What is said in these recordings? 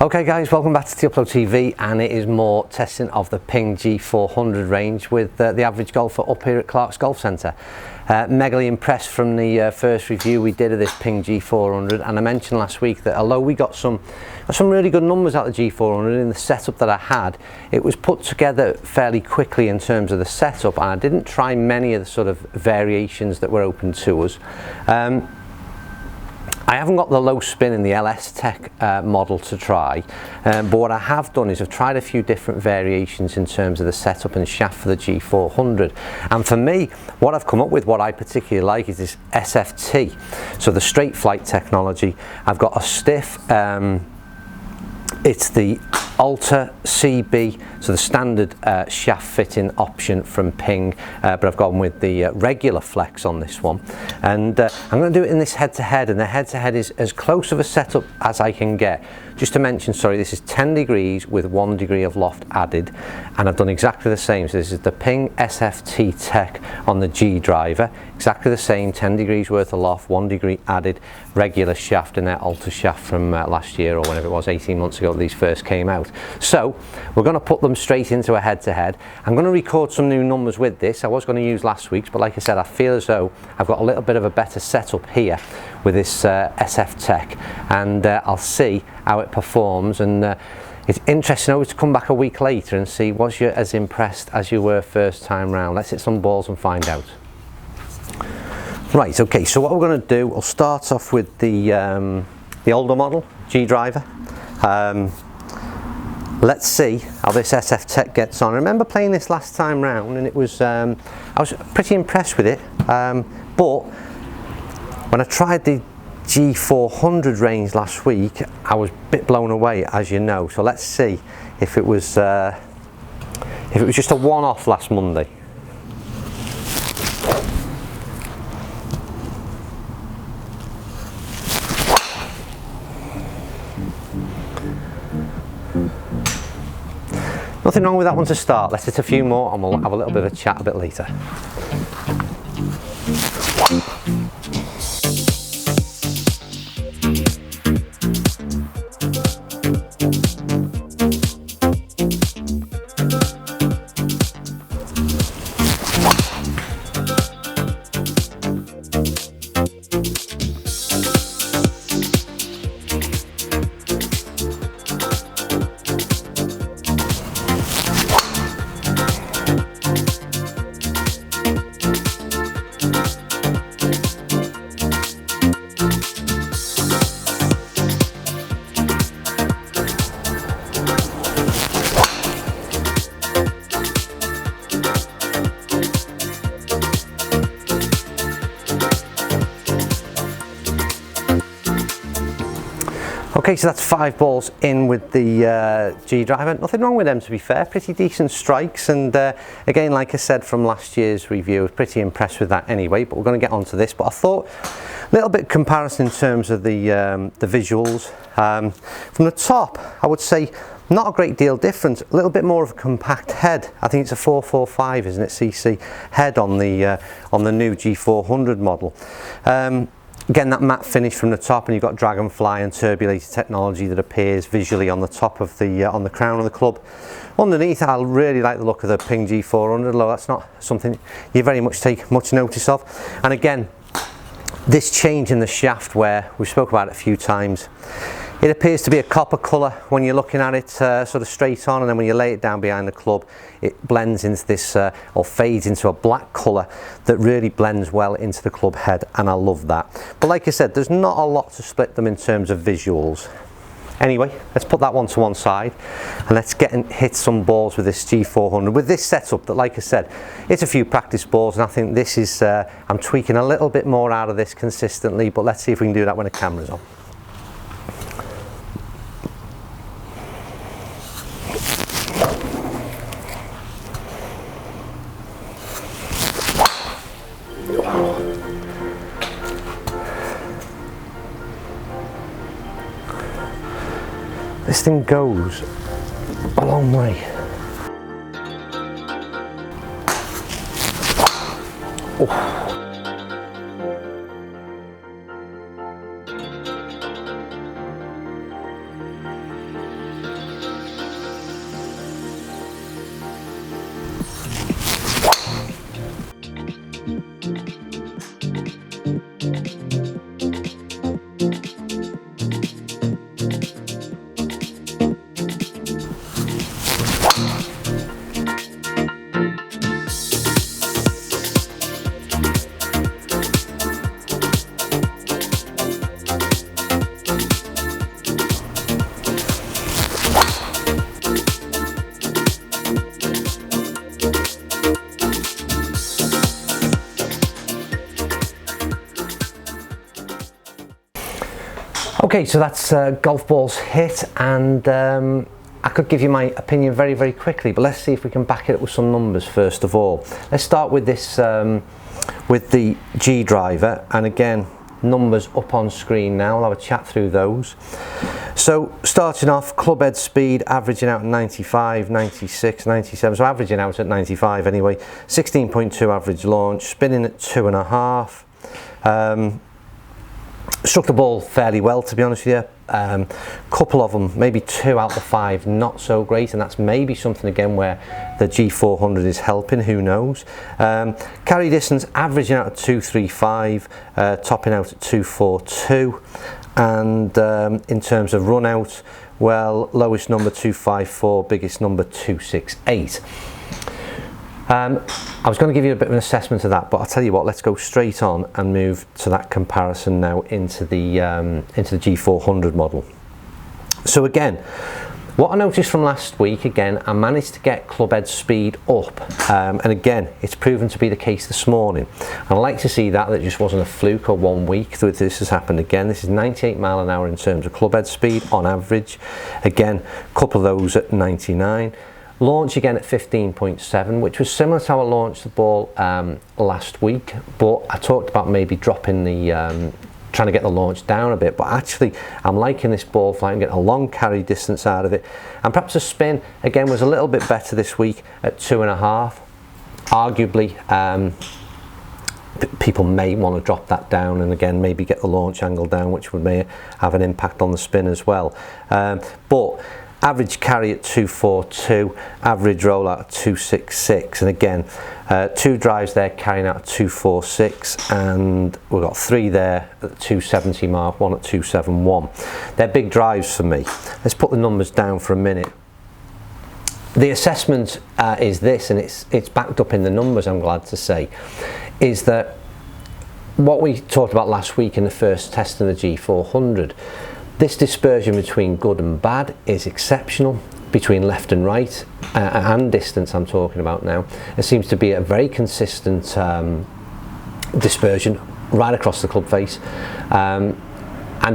Okay guys, welcome back to Upload TV, and it is more testing of the Ping G400 range with the average golfer up here at Clark's Golf Centre. Megally impressed from the first review we did of this Ping G400, and I mentioned last week that although we got some really good numbers out of the G400 in the setup that I had, it was put together fairly quickly in terms of the setup, and I didn't try many of the sort of variations that were open to us. I haven't got the low spin in the LS Tech model to try, but what I have done is I've tried a few different variations in terms of the setup and shaft for the G400, and for me what I've come up with, what I particularly like, is this SFT, so the straight flight technology. I've got a stiff, it's the Ultra CB, so the standard shaft fitting option from Ping, but I've gone with the regular flex on this one, and I'm going to do it in this head-to-head, and the head-to-head is as close of a setup as I can get. Just to mention, sorry, this is 10 degrees with 1 degree of loft added, and I've done exactly the same. So this is the Ping SFT Tech on the G driver, exactly the same, 10 degrees worth of loft, 1 degree added, regular shaft in their Ultra shaft from last year, or whenever it was, 18 months ago these first came out. So we're going to put them straight into a head-to-head. I'm going to record some new numbers with this. I was going to use last week's, but like I said, I feel as though I've got a little bit of a better setup here with this SF Tech, and I'll see how it performs. And it's interesting always to come back a week later and see, was you as impressed as you were first time round? Let's hit some balls and find out. Right, okay, so what we're going to do, we'll start off with the older model, G driver. Let's see how this SF Tech gets on. I remember playing this last time round, and it was I was pretty impressed with it, but when I tried the G400 range last week, I was a bit blown away, as you know. So let's see if it was just a one-off last Monday. Nothing wrong with that one to start. Let's hit a few more and we'll have a little bit of a chat a bit later. Okay, so that's 5 balls in with the G driver. Nothing wrong with them, to be fair. Pretty decent strikes, and again, like I said from last year's review, I was pretty impressed with that anyway, but we're going to get onto this. But I thought a little bit comparison in terms of the visuals. From the top, I would say not a great deal different, a little bit more of a compact head. I think it's a 445, isn't it, cc head on the new G400 model. Again, that matte finish from the top, and you've got dragonfly and turbulated technology that appears visually on the top of the on the crown of the club. Underneath, I really like the look of the Ping G400, although that's not something you very much take much notice of. And again, this change in the shaft, where we spoke about it a few times, it appears to be a copper colour when you're looking at it sort of straight on, and then when you lay it down behind the club, it blends into this or fades into a black colour that really blends well into the club head, and I love that. But like I said, there's not a lot to split them in terms of visuals. Anyway, let's put that one to one side, and let's hit some balls with this G400 with this setup that, like I said, it's a few practice balls, and I think this is I'm tweaking a little bit more out of this consistently, but let's see if we can do that when the camera's on. This thing goes a long way. Oh. Okay, so that's golf balls hit, and I could give you my opinion very, very quickly, but let's see if we can back it up with some numbers first of all. Let's start with this, with the G driver, and again, numbers up on screen now. I'll have a chat through those. So starting off, club head speed averaging out at 95, 96, 97, so averaging out at 95 anyway. 16.2 average launch, spinning at 2.5. Struck the ball fairly well, to be honest with you. Couple of them, maybe 2 out of 5, not so great, and that's maybe something again where the G400 is helping, who knows. Carry distance averaging out at 235, topping out at 242, and in terms of run out, well, lowest number 254, biggest number 268. I was going to give you a bit of an assessment of that, but I'll tell you what, let's go straight on and move to that comparison now into the G400 model. So again, what I noticed from last week, again, I managed to get club head speed up, and again, it's proven to be the case this morning. And I like to see that it just wasn't a fluke or 1 week that this has happened again. This is 98 mile an hour in terms of club head speed on average. Again, a couple of those at 99. Launch again at 15.7, which was similar to how I launched the ball last week, but I talked about maybe dropping the, trying to get the launch down a bit, but actually I'm liking this ball flight. I'm getting a long carry distance out of it, and perhaps the spin again was a little bit better this week at 2.5. Arguably, people may want to drop that down and again maybe get the launch angle down, which would may have an impact on the spin as well. But average carry at 242, average rollout at 266, and again, 2 drives there carrying out at 246, and we've got 3 there at the 270 mark, 1 at 271. They're big drives for me. Let's put the numbers down for a minute. The assessment is this, and it's backed up in the numbers, I'm glad to say, is that what we talked about last week in the first test of the G400, this dispersion between good and bad is exceptional, between left and right, and distance I'm talking about now. There seems to be a very consistent dispersion right across the club face. I'm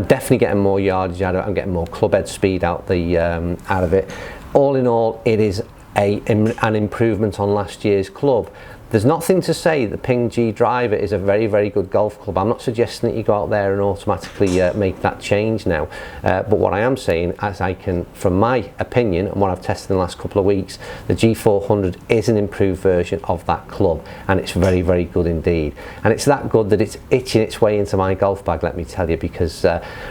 definitely getting more yardage out of it, I'm getting more club head speed out of it. All in all, it is an improvement on last year's club. There's nothing to say the Ping G driver is a very, very good golf club. I'm not suggesting that you go out there and automatically make that change now. But what I am saying, as I can, from my opinion and what I've tested in the last couple of weeks, the G400 is an improved version of that club, and it's very, very good indeed. And it's that good that it's itching its way into my golf bag, let me tell you, because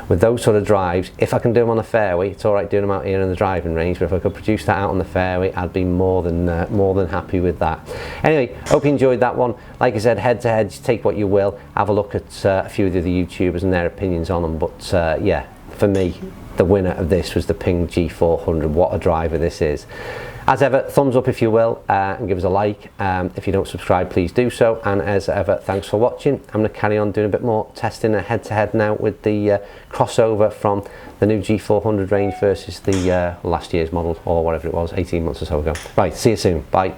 with those sort of drives, if I can do them on a fairway, it's all right doing them out here in the driving range, but if I could produce that out on the fairway, I'd be more than happy with that. Anyway, hope you enjoyed that one. Like I said, head to head, take what you will. Have a look at a few of the other YouTubers and their opinions on them. But yeah, for me, the winner of this was the Ping G400. What a driver this is. As ever, thumbs up if you will, and give us a like. If you don't subscribe, please do so. And as ever, thanks for watching. I'm going to carry on doing a bit more testing head to head now with the crossover from the new G400 range versus the last year's model, or whatever it was, 18 months or so ago. Right, see you soon. Bye.